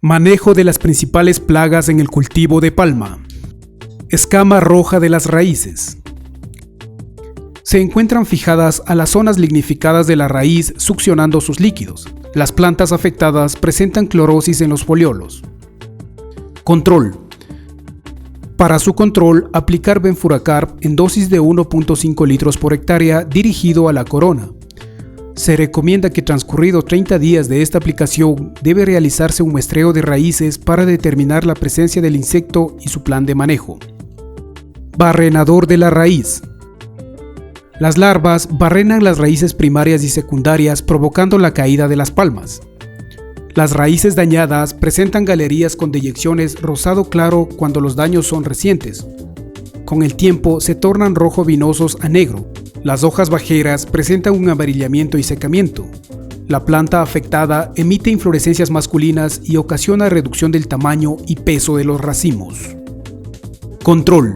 Manejo de las principales plagas en el cultivo de palma. Escama roja de las raíces. Se encuentran fijadas a las zonas lignificadas de la raíz succionando sus líquidos. Las plantas afectadas presentan clorosis en los foliolos. Control. Para su control, aplicar Benfuracarb en dosis de 1.5 litros por hectárea dirigido a la corona. Se recomienda que transcurridos 30 días de esta aplicación debe realizarse un muestreo de raíces para determinar la presencia del insecto y su plan de manejo. Barrenador de la raíz. Las larvas barrenan las raíces primarias y secundarias provocando la caída de las palmas. Las raíces dañadas presentan galerías con deyecciones rosado claro cuando los daños son recientes. Con el tiempo se tornan rojo vinosos a negro. Las hojas bajeras presentan un amarillamiento y secamiento. La planta afectada emite inflorescencias masculinas y ocasiona reducción del tamaño y peso de los racimos. Control.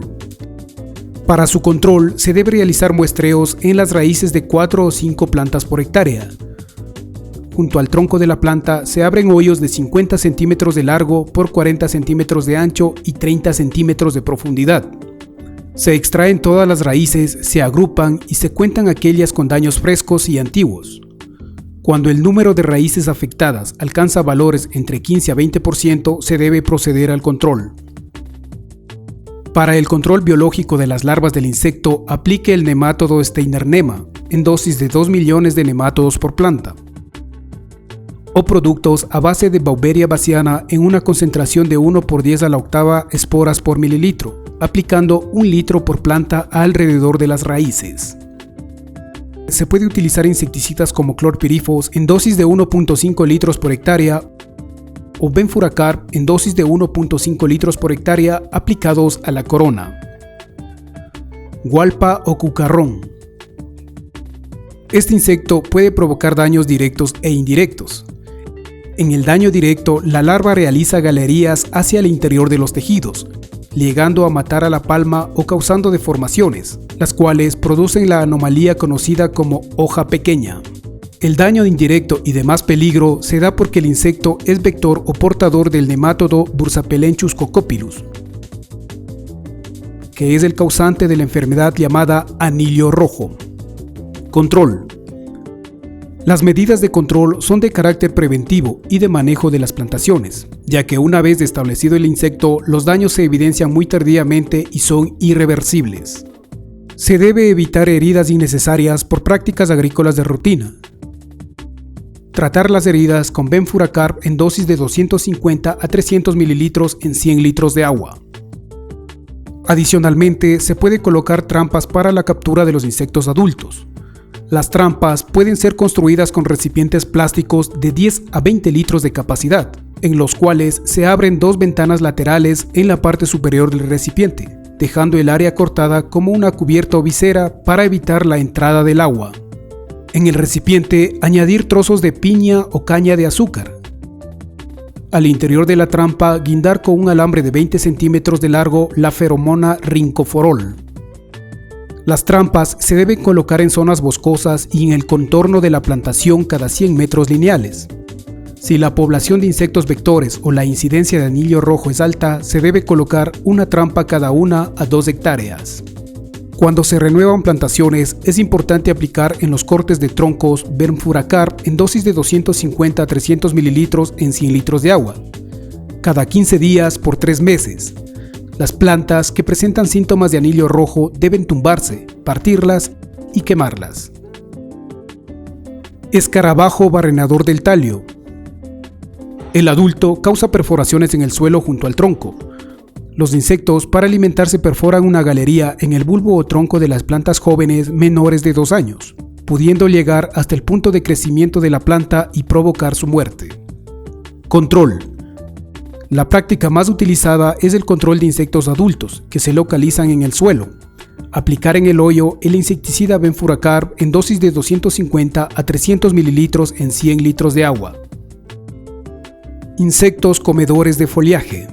Para su control se debe realizar muestreos en las raíces de 4 o 5 plantas por hectárea. Junto al tronco de la planta se abren hoyos de 50 centímetros de largo por 40 centímetros de ancho y 30 centímetros de profundidad. Se extraen todas las raíces, se agrupan y se cuentan aquellas con daños frescos y antiguos. Cuando el número de raíces afectadas alcanza valores entre 15 a 20%, se debe proceder al control. Para el control biológico de las larvas del insecto, aplique el nemátodo Steinernema en dosis de 2 millones de nemátodos por planta, o productos a base de Beauveria bassiana en una concentración de 1 por 10 a la octava esporas por mililitro, aplicando 1 litro por planta alrededor de las raíces. Se puede utilizar insecticidas como clorpirifos en dosis de 1.5 litros por hectárea o Benfuracarb en dosis de 1.5 litros por hectárea aplicados a la corona. Gualpa o cucarrón. Este insecto puede provocar daños directos e indirectos. En el daño directo, la larva realiza galerías hacia el interior de los tejidos, llegando a matar a la palma o causando deformaciones, las cuales producen la anomalía conocida como hoja pequeña. El daño indirecto y de más peligro se da porque el insecto es vector o portador del nemátodo Bursapelenchus cocopilus, que es el causante de la enfermedad llamada anillo rojo. Control. Las medidas de control son de carácter preventivo y de manejo de las plantaciones, ya que una vez establecido el insecto, los daños se evidencian muy tardíamente y son irreversibles. Se debe evitar heridas innecesarias por prácticas agrícolas de rutina. Tratar las heridas con Benfuracarb en dosis de 250 a 300 mililitros en 100 litros de agua. Adicionalmente, se puede colocar trampas para la captura de los insectos adultos. Las trampas pueden ser construidas con recipientes plásticos de 10 a 20 litros de capacidad, en los cuales se abren 2 ventanas laterales en la parte superior del recipiente, dejando el área cortada como una cubierta o visera para evitar la entrada del agua. En el recipiente, añadir trozos de piña o caña de azúcar. Al interior de la trampa, guindar con un alambre de 20 centímetros de largo la feromona rincoforol. Las trampas se deben colocar en zonas boscosas y en el contorno de la plantación cada 100 metros lineales. Si la población de insectos vectores o la incidencia de anillo rojo es alta, se debe colocar una trampa cada 1 a 2 hectáreas. Cuando se renuevan plantaciones, es importante aplicar en los cortes de troncos Benfuracarb en dosis de 250 a 300 mililitros en 100 litros de agua, cada 15 días por 3 meses. Las plantas que presentan síntomas de anillo rojo deben tumbarse, partirlas y quemarlas. Escarabajo barrenador del talio. El adulto causa perforaciones en el suelo junto al tronco. Los insectos para alimentarse perforan una galería en el bulbo o tronco de las plantas jóvenes menores de 2 años, pudiendo llegar hasta el punto de crecimiento de la planta y provocar su muerte. Control. La práctica más utilizada es el control de insectos adultos que se localizan en el suelo. Aplicar en el hoyo el insecticida Benfuracarb en dosis de 250 a 300 mililitros en 100 litros de agua. Insectos comedores de follaje.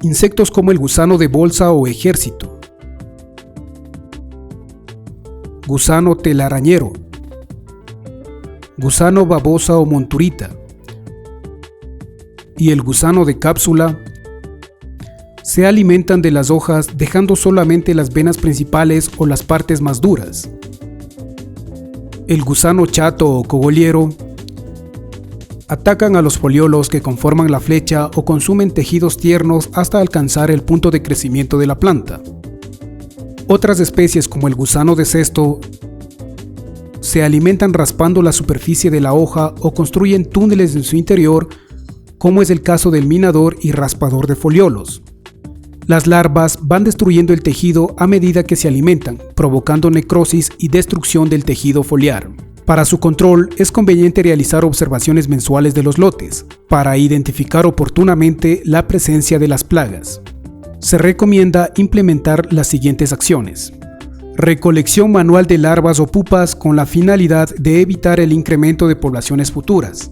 Insectos como el gusano de bolsa o ejército, gusano telarañero, gusano babosa o monturita, y el gusano de cápsula se alimentan de las hojas dejando solamente las venas principales o las partes más duras. El gusano chato o cogolliero atacan a los foliolos que conforman la flecha o consumen tejidos tiernos hasta alcanzar el punto de crecimiento de la planta. Otras especies como el gusano de cesto se alimentan raspando la superficie de la hoja o construyen túneles en su interior, como es el caso del minador y raspador de foliolos. Las larvas van destruyendo el tejido a medida que se alimentan, provocando necrosis y destrucción del tejido foliar. Para su control es conveniente realizar observaciones mensuales de los lotes, para identificar oportunamente la presencia de las plagas. Se recomienda implementar las siguientes acciones. Recolección manual de larvas o pupas con la finalidad de evitar el incremento de poblaciones futuras.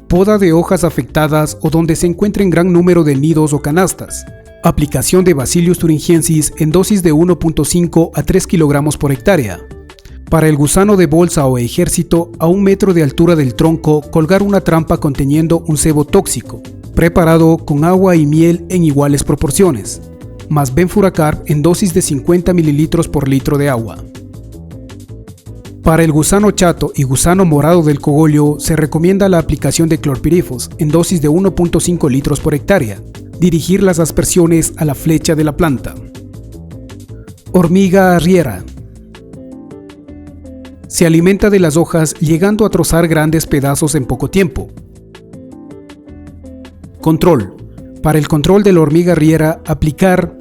Poda de hojas afectadas o donde se encuentren gran número de nidos o canastas. Aplicación de Bacillus thuringiensis en dosis de 1.5 a 3 kg por hectárea. Para el gusano de bolsa o ejército, a 1 metro de altura del tronco, colgar una trampa conteniendo un cebo tóxico, preparado con agua y miel en iguales proporciones, más benfuracarb en dosis de 50 ml por litro de agua. Para el gusano chato y gusano morado del cogollo, se recomienda la aplicación de clorpirifos en dosis de 1.5 litros por hectárea. Dirigir las aspersiones a la flecha de la planta. Hormiga arriera. Se alimenta de las hojas llegando a trozar grandes pedazos en poco tiempo. Control. Para el control de la hormiga arriera, aplicar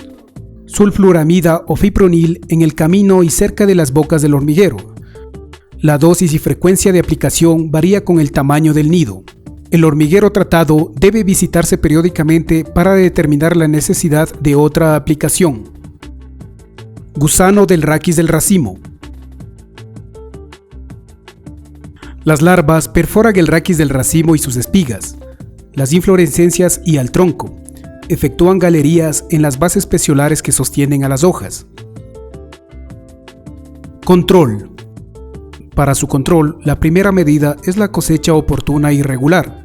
sulfluramida o fipronil en el camino y cerca de las bocas del hormiguero. La dosis y frecuencia de aplicación varía con el tamaño del nido. El hormiguero tratado debe visitarse periódicamente para determinar la necesidad de otra aplicación. Gusano del raquis del racimo. Las larvas perforan el raquis del racimo y sus espigas, las inflorescencias y al tronco. Efectúan galerías en las bases peciolares que sostienen a las hojas. Control. Para su control, la primera medida es la cosecha oportuna y regular.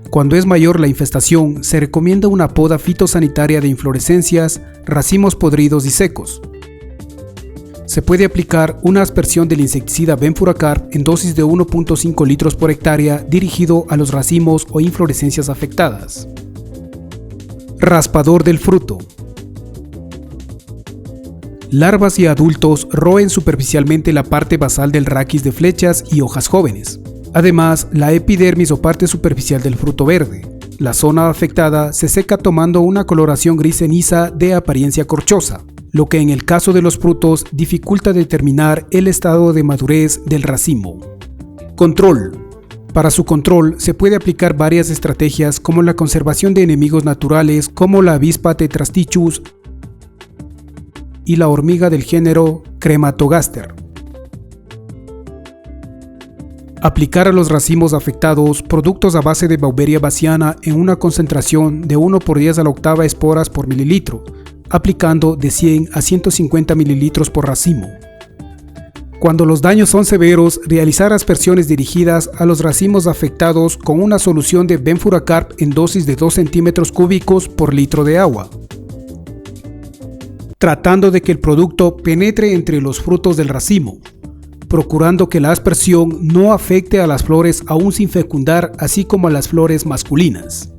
Cuando es mayor la infestación, se recomienda una poda fitosanitaria de inflorescencias, racimos podridos y secos. Se puede aplicar una aspersión del insecticida benfuracarb en dosis de 1.5 litros por hectárea dirigido a los racimos o inflorescencias afectadas. Raspador del fruto. Larvas y adultos roen superficialmente la parte basal del raquis de flechas y hojas jóvenes. Además, la epidermis o parte superficial del fruto verde. La zona afectada se seca tomando una coloración gris ceniza de apariencia corchosa, lo que en el caso de los frutos dificulta determinar el estado de madurez del racimo. Control. Para su control se puede aplicar varias estrategias como la conservación de enemigos naturales como la avispa Tetrastichus y la hormiga del género Crematogaster. Aplicar a los racimos afectados productos a base de Beauveria bassiana en una concentración de 1/10 a la octava esporas por mililitro, aplicando de 100 a 150 mililitros por racimo. Cuando los daños son severos, realizar aspersiones dirigidas a los racimos afectados con una solución de benfuracarb en dosis de 2 centímetros cúbicos por litro de agua, tratando de que el producto penetre entre los frutos del racimo, procurando que la aspersión no afecte a las flores aún sin fecundar, así como a las flores masculinas.